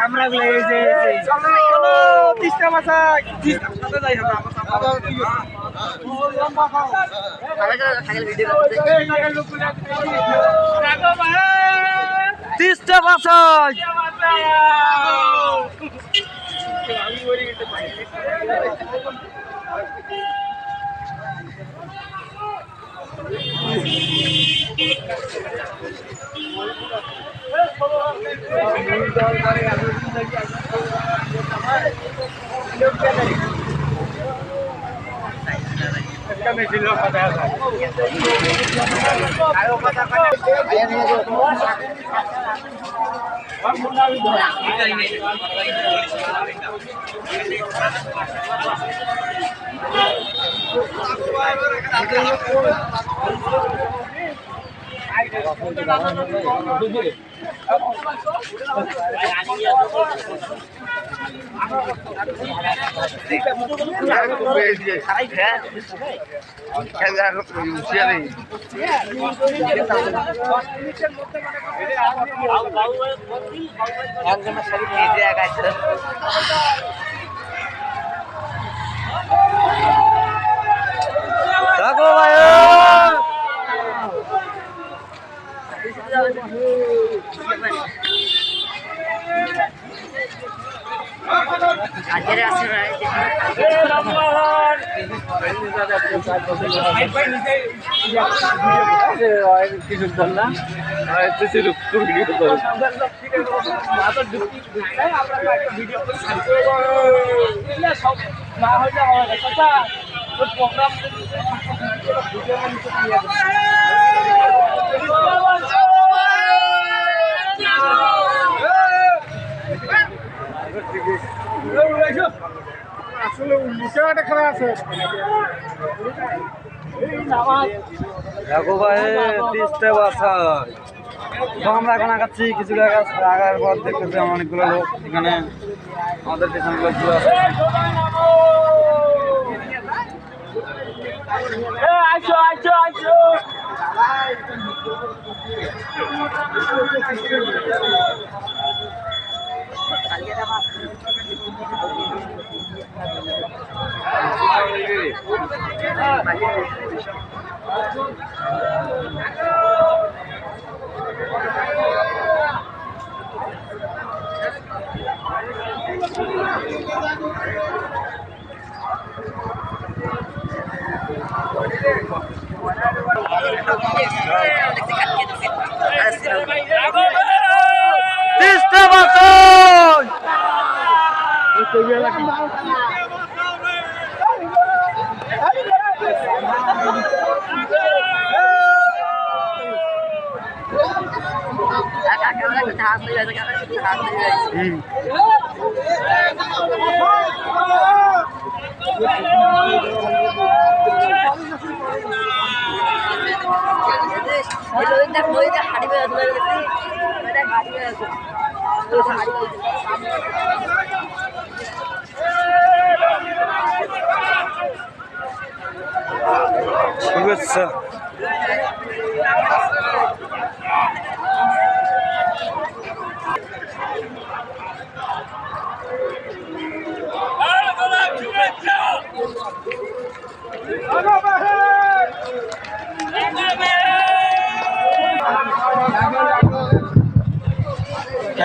আমরা তিস্তা মাছা তিস্তা মাছা আমরা এখন আগাচ্ছি কিছু আগার পর দেখতেছি অনেকগুলো লোক এখানে আমাদের পেছনে লোকগুলো আছে। শুভেচ্ছা।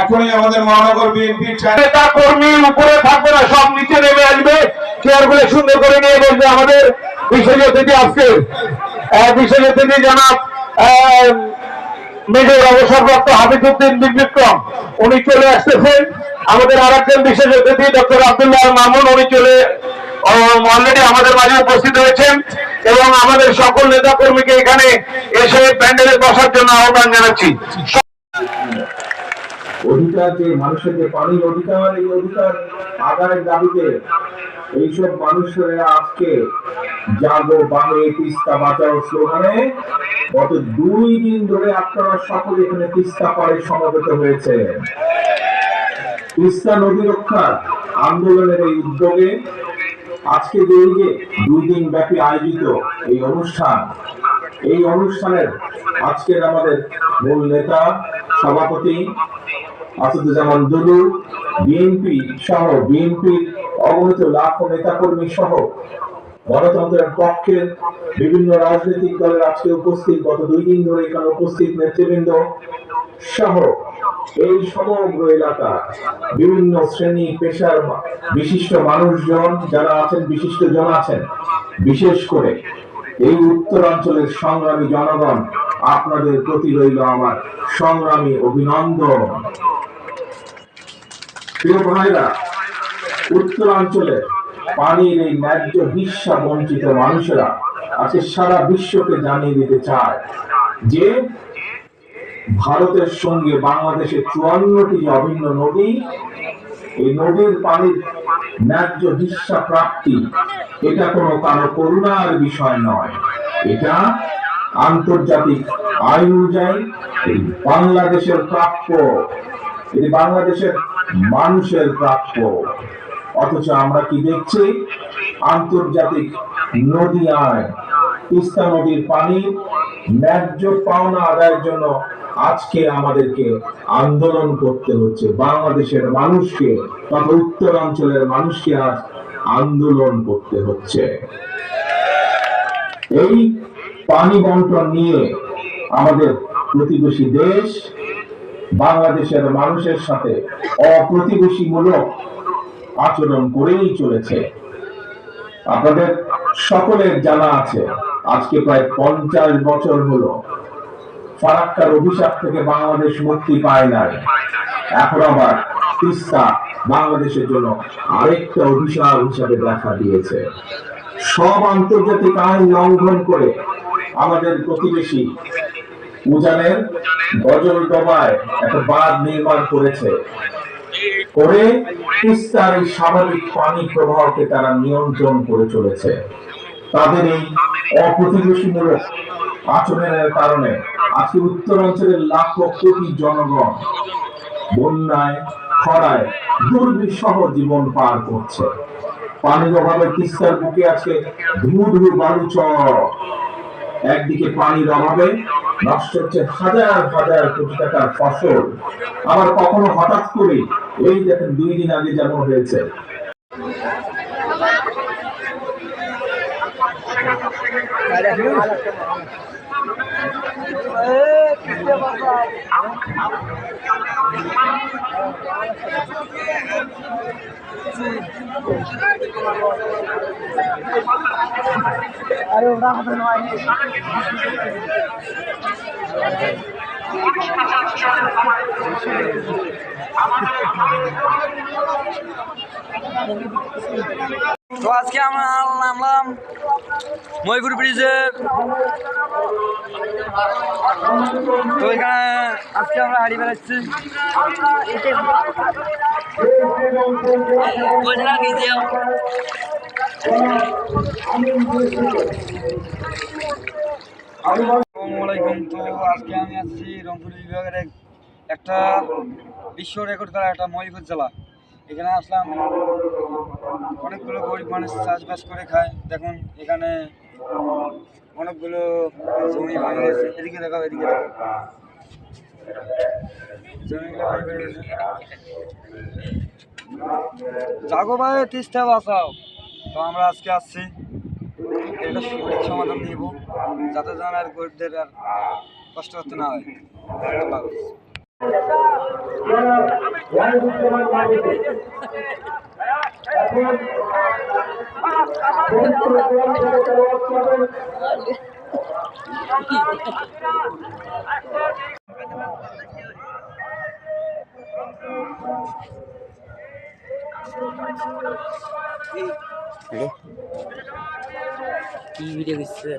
এখনই আমাদের মহানগর বিএনপির নেতা কর্মী উপরে থাকবে না, সব নিচে নেমে আসবে, চেয়ারগুলো সুন্দর করে নিয়ে বলবে। আমাদের বিশেষ অতিথি আজকে বিশেষ অতিথি জনাব মেজর অবসরপ্রাপ্ত হাবিবুদ্দিন বিক্রম, উনি চলে আসতেছেন। আমাদের আর একজন বিশেষ অতিথি ডক্টর আব্দুল্লাহ মামুন, উনি চলে অলরেডি আমাদের মাঝে উপস্থিত হয়েছেন এবং আমাদের সকল নেতা কর্মীকে এখানে এসে প্যান্ডেলে বসার জন্য আহ্বান জানাচ্ছি। অধিকার যে মানুষের যে পানির অধিকার, এই অধিকার আদায়ের দাবিতে এইসব মানুষেরা আজকে জাগো বাংলা তিস্তা বাঁচাও স্লোগানে গত 2 দিন ধরে আপনারা সকলে এখানে তিস্তা পাড়ে সমবেত হয়েছে। তিস্তা নদী রক্ষার আন্দোলনের এই উদ্যোগে আজকে যে 2 দিন ব্যাপী আয়োজিত এই অনুষ্ঠানের আজকের আমাদের মূল নেতা সভাপতি আসাদুজ্জামান দুলু, বিএনপি সহ বিএনপির অগণিত লাখো নেতাকর্মী সহ গণতন্ত্রের পক্ষের বিভিন্ন রাজনৈতিক দলের আজকে উপস্থিত, গত 2 দিন ধরে এখানে উপস্থিত নেতৃবৃন্দ সহ এই সমগ্র এলাকা বিভিন্ন শ্রেণী পেশার বিশিষ্ট মানুষজন যারা আছেন, বিশিষ্টজন আছেন, বিশেষ করে এই উত্তরাঞ্চলের সংগ্রামী জনগণ, আপনাদের প্রতি রইল আমার সংগ্রামী অভিনন্দন। প্রিয় ভাইরা, উত্তরাঞ্চলের পানির এই ন্যায্য হিস্সা বঞ্চিত মানুষেরা আজকে সারা বিশ্বকে জানিয়ে দিতে চায় যে ভারতের সঙ্গে বাংলাদেশের 54টি যে অভিন্ন নদী, এই নদীর পানির ন্যায্য হিস্সা প্রাপ্তি এটা কোনো কারো করুণার বিষয় নয়, এটা আন্তর্জাতিক আইন অনুযায়ী বাংলাদেশের প্রাপ্য, এটি বাংলাদেশের মানুষের প্রাপ্য। অথচ আমরা কি দেখছি, আন্তর্জাতিক নদী আইন তিস্তা নদীর পানি ন্যায্য পাওনা আদায়ের জন্য আজকে আমাদেরকে আন্দোলন করতে হচ্ছে। বাংলাদেশের মানুষকে তথা উত্তরাঞ্চলের মানুষকে আজ আন্দোলন করতে হচ্ছে। এই পানি বন্টন নিয়ে আমাদের প্রতিবেশী দেশ বাংলাদেশের মানুষের সাথে অপ্রতিবেশীমূলক আচরণ করেই চলেছে। আপনাদের সকলের জানা আছে, আজকে প্রায় 50 বছর হলো ফারাক্কার অভিশাপ থেকে বাংলাদেশ মুক্তি পায় নাই। এখন আবার তিস্তা বাংলাদেশের জন্য আরেকটা অভিশাপ হিসাবে দেখা দিয়েছে। সব আন্তর্জাতিক আইন লঙ্ঘন করে আমাদের প্রতিবেশী উজানের গজলডোবায় একটা বাঁধ নির্মাণ করেছে, করে তিস্তার এই স্বাভাবিক পানি প্রবাহকে তারা নিয়ন্ত্রণ করে চলেছে। তাদের এই অপ্রতিবেশীমূলক আচরণের কারণে আজকে উত্তরাঞ্চলের লাখো কোটি জনগণ বন্যায়, খরায়, দুর্বিষহ জীবন পার করছে। পানির অভাবে তিস্তার বুকে আছে ধু ধু বালুচর। একদিকে পানির অভাবে নষ্ট হচ্ছে হাজার হাজার কোটি টাকার ফসল, আবার কখনো হঠাৎ করে এই দেখেন 2 দিন আগে যেমন হয়েছে আরে ওটা কথা নয়। তো আজকে আমরা নামলাম ময়ূর ব্রিজের, তো এখানে আজকে আমরা হারিয়ে বেড়াচ্ছি। আসসালামাইকুম। তো আজকে আমি আসছি রংপুর বিভাগের একটা বিশ্ব রেকর্ড করা একটা ময়ূর জেলা। এখানে আসলাম, অনেকগুলো গরিব মানুষ চাষবাস করে খায়। দেখুন এখানে অনেকগুলো জমি ভেঙে গেছে, এদিকে দেখাও, এদিকে দেখাও, জমিগুলো ভেঙে গেছে। জাগো ভাই তিস্তা বাঁচাও। তো আমরা আজকে আসছি, এটা সঠিক সমাধান দিব, যাতে যেন আর গরিবদের আর কষ্ট করতে না হয়। কি ভিডিও দিচ্ছে?